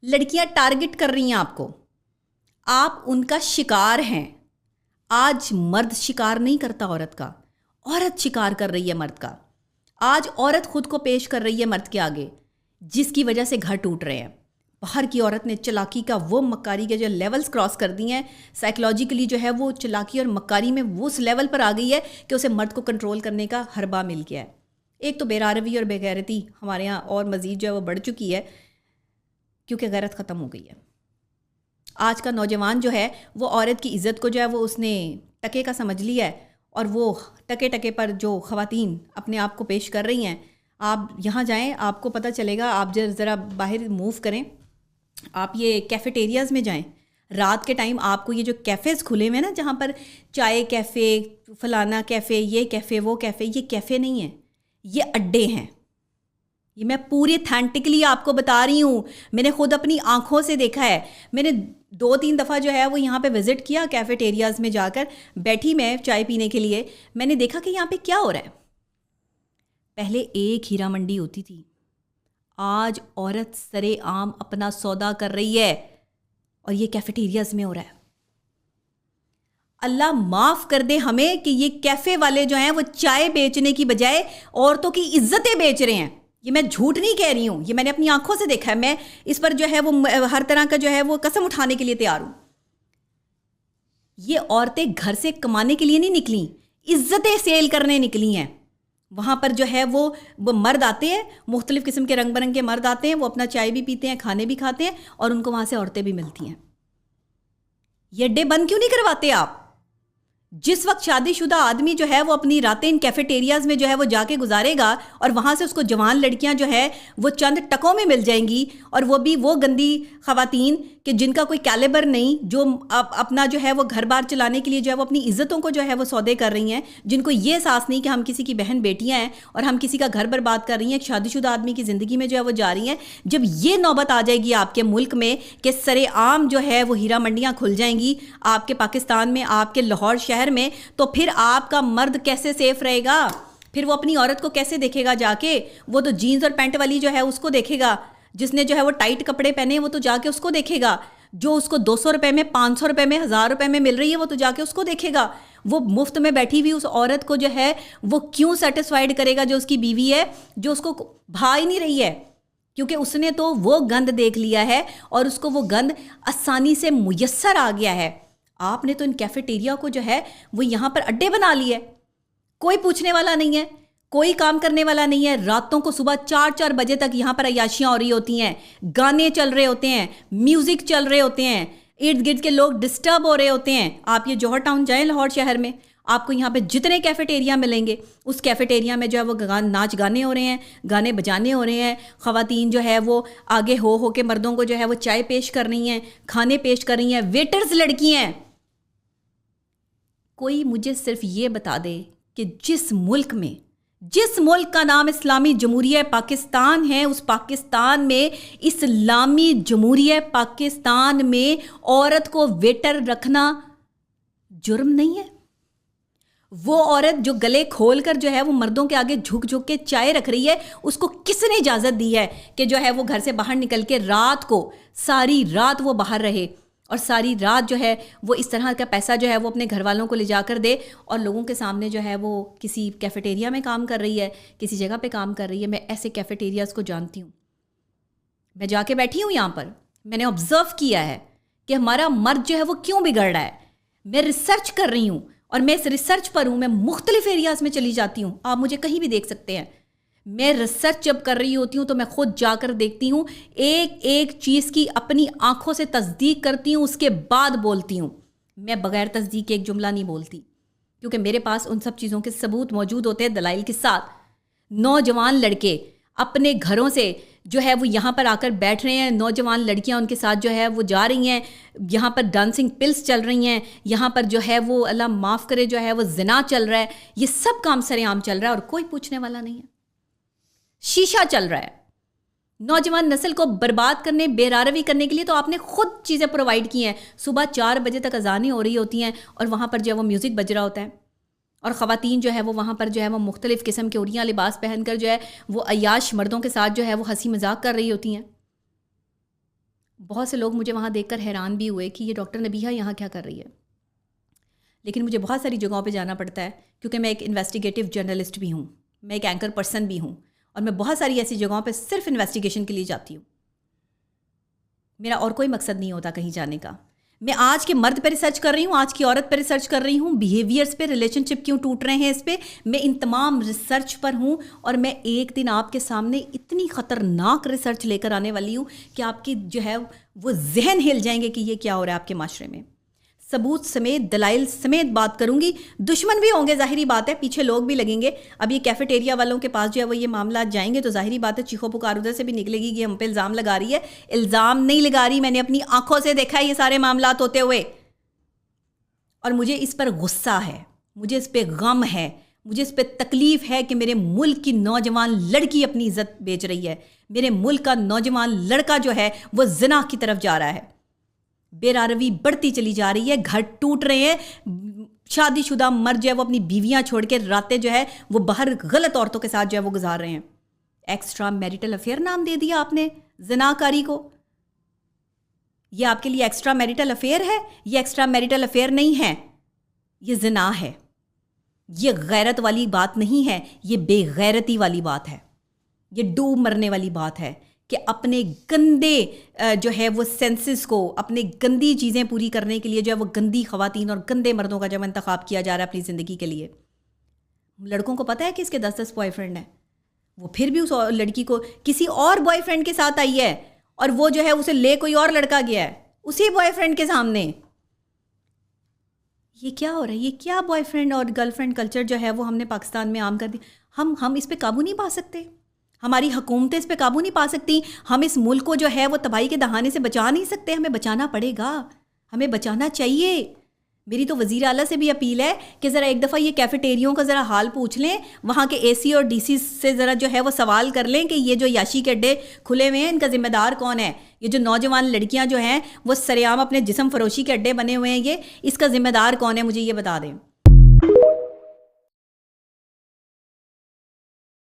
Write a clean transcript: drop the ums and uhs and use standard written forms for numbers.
لڑکیاں ٹارگٹ کر رہی ہیں آپ کو، آپ ان کا شکار ہیں۔ آج مرد شکار نہیں کرتا عورت کا، عورت شکار کر رہی ہے مرد کا۔ آج عورت خود کو پیش کر رہی ہے مرد کے آگے، جس کی وجہ سے گھر ٹوٹ رہے ہیں۔ باہر کی عورت نے چلاکی کا وہ مکاری کے جو لیولز کراس کر دی ہیں، سائیکلوجیکلی جو ہے وہ چلاکی اور مکاری میں وہ اس لیول پر آ گئی ہے کہ اسے مرد کو کنٹرول کرنے کا حربہ مل گیا ہے۔ ایک تو بے روی اور بے غیرتی ہمارے ہاں اور مزید جو ہے وہ بڑھ چکی ہے، کیونکہ غیرت ختم ہو گئی ہے۔ آج کا نوجوان جو ہے وہ عورت کی عزت کو جو ہے وہ اس نے ٹکے کا سمجھ لیا ہے، اور وہ ٹکے ٹکے پر جو خواتین اپنے آپ کو پیش کر رہی ہیں، آپ یہاں جائیں آپ کو پتہ چلے گا۔ آپ ذرا باہر موو کریں، آپ یہ کیفیٹیریاز میں جائیں، رات کے ٹائم آپ کو یہ جو کیفیز کھلے ہوئے ہیں نا، جہاں پر چائے کیفے، فلانا کیفے، یہ کیفے، وہ کیفے، یہ کیفے نہیں ہیں، یہ اڈے ہیں۔ یہ میں پوری اتھینٹکلی آپ کو بتا رہی ہوں، میں نے خود اپنی آنکھوں سے دیکھا ہے۔ میں نے 2-3 دفعہ جو ہے وہ یہاں پہ وزٹ کیا، کیفیٹیریاز میں جا کر بیٹھی میں چائے پینے کے لیے۔ میں نے دیکھا کہ یہاں پہ کیا ہو رہا ہے۔ پہلے ایک ہیرا منڈی ہوتی تھی، آج عورت سرے عام اپنا سودا کر رہی ہے، اور یہ کیفیٹیریاز میں ہو رہا ہے۔ اللہ معاف کر دے ہمیں کہ یہ کیفے والے جو ہیں وہ چائے بیچنے کی بجائے عورتوں کی عزتیں بیچ رہے ہیں۔ یہ میں جھوٹ نہیں کہہ رہی ہوں، یہ میں نے اپنی آنکھوں سے دیکھا ہے۔ میں اس پر جو ہے وہ ہر طرح کا جو ہے وہ قسم اٹھانے کے لیے تیار ہوں۔ یہ عورتیں گھر سے کمانے کے لیے نہیں نکلیں، عزتیں سیل کرنے نکلی ہیں۔ وہاں پر جو ہے وہ مرد آتے ہیں، مختلف قسم کے رنگ برنگ کے مرد آتے ہیں، وہ اپنا چائے بھی پیتے ہیں، کھانے بھی کھاتے ہیں، اور ان کو وہاں سے عورتیں بھی ملتی ہیں۔ یہ اڈے بند کیوں نہیں کرواتے آپ؟ جس وقت شادی شدہ آدمی جو ہے وہ اپنی راتیں ان کیفیٹیریاز میں جو ہے وہ جا کے گزارے گا، اور وہاں سے اس کو جوان لڑکیاں جو ہے وہ چند ٹکوں میں مل جائیں گی، اور وہ بھی وہ گندی خواتین کہ جن کا کوئی کیلیبر نہیں، جو اپنا جو ہے وہ گھر بار چلانے کے لیے جو ہے وہ اپنی عزتوں کو جو ہے وہ سودے کر رہی ہیں، جن کو یہ احساس نہیں کہ ہم کسی کی بہن بیٹیاں ہیں اور ہم کسی کا گھر برباد کر رہی ہیں، ایک شادی شدہ آدمی کی زندگی میں جو ہے وہ جا رہی ہیں۔ جب یہ نوبت آ جائے گی آپ کے ملک میں کہ سرے عام جو ہے وہ ہیرا منڈیاں کھل جائیں گی آپ کے پاکستان میں، آپ کے لاہور شہر میں، تو پھر آپ کا مرد کیسے سیف رہے گا؟ پھر وہ اپنی عورت کو کیسے دیکھے گا جا کے؟ وہ تو جینز اور پینٹ والی جو ہے اس کو دیکھے گا، جس نے جو ہے وہ ٹائٹ کپڑے پہنے وہ تو جا کے اس کو دیکھے گا، جو اس کو 200 روپے میں، 500 روپے میں، 1000 روپے میں مل رہی ہے وہ تو جا کے اس کو دیکھے گا۔ وہ مفت میں بیٹھی ہوئی اس عورت کو جو ہے وہ کیوں سیٹسفائیڈ کرے گا جو اس کی بیوی ہے، جو اس کو بھا ہی نہیں رہی ہے، کیونکہ اس نے تو وہ گند دیکھ لیا ہے اور اس کو وہ گند آسانی سے میسر آ گیا ہے۔ آپ نے تو ان کیفیٹیریا کو جو ہے وہ یہاں پر اڈے بنا لیے، کوئی پوچھنے والا نہیں ہے، کوئی کام کرنے والا نہیں ہے۔ راتوں کو صبح 4-4 بجے تک یہاں پر عیاشیاں ہو رہی ہوتی ہیں، گانے چل رہے ہوتے ہیں، میوزک چل رہے ہوتے ہیں، ارد گرد کے لوگ ڈسٹرب ہو رہے ہوتے ہیں۔ آپ یہ جوہر ٹاؤن جائیں لاہور شہر میں، آپ کو یہاں پہ جتنے کیفیٹیریا ملیں گے، اس کیفیٹیریا میں جو ہے وہ ناچ گانے ہو رہے ہیں، گانے بجانے ہو رہے ہیں، خواتین جو ہے وہ آگے ہو کے مردوں کو جو ہے وہ چائے پیش کر رہی ہیں، کھانے پیش کر رہی ہیں، ویٹرز لڑکی ہیں۔ کوئی مجھے صرف یہ بتا دے کہ جس ملک کا نام اسلامی جمہوریہ پاکستان ہے، اس پاکستان میں، اسلامی جمہوریہ پاکستان میں عورت کو ویٹر رکھنا جرم نہیں ہے؟ وہ عورت جو گلے کھول کر جو ہے وہ مردوں کے آگے جھک کے چائے رکھ رہی ہے، اس کو کس نے اجازت دی ہے کہ جو ہے وہ گھر سے باہر نکل کے رات کو ساری رات وہ باہر رہے، اور ساری رات جو ہے وہ اس طرح کا پیسہ جو ہے وہ اپنے گھر والوں کو لے جا کر دے، اور لوگوں کے سامنے جو ہے وہ کسی کیفیٹیریا میں کام کر رہی ہے، کسی جگہ پہ کام کر رہی ہے؟ میں ایسے کیفیٹیریاز کو جانتی ہوں، میں جا کے بیٹھی ہوں یہاں پر، میں نے آبزرو کیا ہے کہ ہمارا مرد جو ہے وہ کیوں بگڑ رہا ہے۔ میں ریسرچ کر رہی ہوں، اور میں اس ریسرچ پر ہوں، میں مختلف ایریاز میں چلی جاتی ہوں، آپ مجھے کہیں بھی دیکھ سکتے ہیں۔ میں ریسرچ جب کر رہی ہوتی ہوں تو میں خود جا کر دیکھتی ہوں، ایک ایک چیز کی اپنی آنکھوں سے تصدیق کرتی ہوں، اس کے بعد بولتی ہوں۔ میں بغیر تصدیق ایک جملہ نہیں بولتی، کیونکہ میرے پاس ان سب چیزوں کے ثبوت موجود ہوتے ہیں دلائل کے ساتھ۔ نوجوان لڑکے اپنے گھروں سے جو ہے وہ یہاں پر آ کر بیٹھ رہے ہیں، نوجوان لڑکیاں ان کے ساتھ جو ہے وہ جا رہی ہیں، یہاں پر ڈانسنگ پلس چل رہی ہیں، یہاں پر جو ہے وہ اللہ معاف کرے جو ہے وہ زنا چل رہا ہے، یہ سب کام سرے عام چل رہا ہے اور کوئی پوچھنے والا نہیں ہے۔ شیشہ چل رہا ہے۔ نوجوان نسل کو برباد کرنے، بے روی کرنے کے لیے تو آپ نے خود چیزیں پرووائڈ کی ہیں۔ صبح 4 بجے تک اذانیں ہو رہی ہوتی ہیں اور وہاں پر جو ہے وہ میوزک بج رہا ہوتا ہے، اور خواتین جو ہے وہ وہاں پر جو ہے وہ مختلف قسم کے عریاں لباس پہن کر جو ہے وہ عیاش مردوں کے ساتھ جو ہے وہ ہنسی مذاق کر رہی ہوتی ہیں۔ بہت سے لوگ مجھے وہاں دیکھ کر حیران بھی ہوئے کہ یہ ڈاکٹر نبیہہ یہاں کیا کر رہی ہے. لیکن مجھے بہت ساری جگہوں پہ جانا پڑتا ہے کیونکہ میں ایک انویسٹیگیٹو جرنلسٹ بھی ہوں, میں ایک اینکر پرسن بھی ہوں, اور میں بہت ساری ایسی جگہوں پہ صرف انویسٹیگیشن کے لیے جاتی ہوں. میرا اور کوئی مقصد نہیں ہوتا کہیں جانے کا. میں آج کے مرد پہ ریسرچ کر رہی ہوں, آج کی عورت پہ ریسرچ کر رہی ہوں, بیہیویئرس پہ, ریلیشن شپ کیوں ٹوٹ رہے ہیں اس پہ, میں ان تمام ریسرچ پر ہوں. اور میں ایک دن آپ کے سامنے اتنی خطرناک ریسرچ لے کر آنے والی ہوں کہ آپ کی جو ہے وہ ذہن ہل جائیں گے کہ یہ کیا ہو رہا ہے آپ کے معاشرے میں. ثبوت سمیت, دلائل سمیت بات کروں گی. دشمن بھی ہوں گے, ظاہری بات ہے, پیچھے لوگ بھی لگیں گے. اب یہ کیفیٹیریا والوں کے پاس جو ہے وہ یہ معاملات جائیں گے تو ظاہری بات ہے چیخو پکار ادھر سے بھی نکلے گی کہ ہم پہ الزام لگا رہی ہے. الزام نہیں لگا رہی, میں نے اپنی آنکھوں سے دیکھا ہے یہ سارے معاملات ہوتے ہوئے, اور مجھے اس پر غصہ ہے, مجھے اس پہ غم ہے, مجھے اس پہ تکلیف ہے کہ میرے ملک کی نوجوان لڑکی اپنی عزت بیچ رہی ہے. میرے ملک کا نوجوان لڑکا جو ہے وہ زنا کی طرف جا رہا ہے. بے راروی بڑھتی چلی جا رہی ہے, گھر ٹوٹ رہے ہیں, شادی شدہ مرد جو ہے وہ اپنی بیویاں چھوڑ کے راتیں جو ہے وہ باہر غلط عورتوں کے ساتھ جو ہے وہ گزار رہے ہیں. ایکسٹرا میریٹل افیئر نام دے دیا آپ نے زنا کاری کو. یہ آپ کے لیے ایکسٹرا میریٹل افیئر ہے؟ یہ ایکسٹرا میریٹل افیئر نہیں ہے, یہ زنا ہے. یہ غیرت والی بات نہیں ہے, یہ بے غیرتی والی بات ہے, یہ ڈوب مرنے والی بات ہے کہ اپنے گندے جو ہے وہ سینسز کو, اپنے گندی چیزیں پوری کرنے کے لیے جو ہے وہ گندی خواتین اور گندے مردوں کا جب انتخاب کیا جا رہا ہے اپنی زندگی کے لیے. لڑکوں کو پتہ ہے کہ اس کے 10 بوائے فرینڈ ہیں, وہ پھر بھی اس لڑکی کو کسی اور بوائے فرینڈ کے ساتھ آئی ہے, اور وہ جو ہے اسے لے کوئی اور لڑکا گیا ہے اسی بوائے فرینڈ کے سامنے. یہ کیا ہو رہا ہے؟ یہ کیا بوائے فرینڈ اور گرل فرینڈ کلچر جو ہے وہ ہم نے پاکستان میں عام کر دی. ہم اس پہ قابو نہیں پا سکتے, ہماری حکومتیں اس پہ قابو نہیں پا سکتی, ہم اس ملک کو جو ہے وہ تباہی کے دہانے سے بچا نہیں سکتے. ہمیں بچانا پڑے گا, ہمیں بچانا چاہیے. میری تو وزیر اعلیٰ سے بھی اپیل ہے کہ ذرا ایک دفعہ یہ کیفیٹیریوں کا ذرا حال پوچھ لیں, وہاں کے اے سی اور ڈی سی سے ذرا جو ہے وہ سوال کر لیں کہ یہ جو یاشی کے اڈے کھلے ہوئے ہیں ان کا ذمہ دار کون ہے. یہ جو نوجوان لڑکیاں جو ہیں وہ سرعام اپنے جسم فروشی کے اڈے بنے ہوئے ہیں, یہ اس کا ذمہ دار کون ہے, مجھے یہ بتا دیں.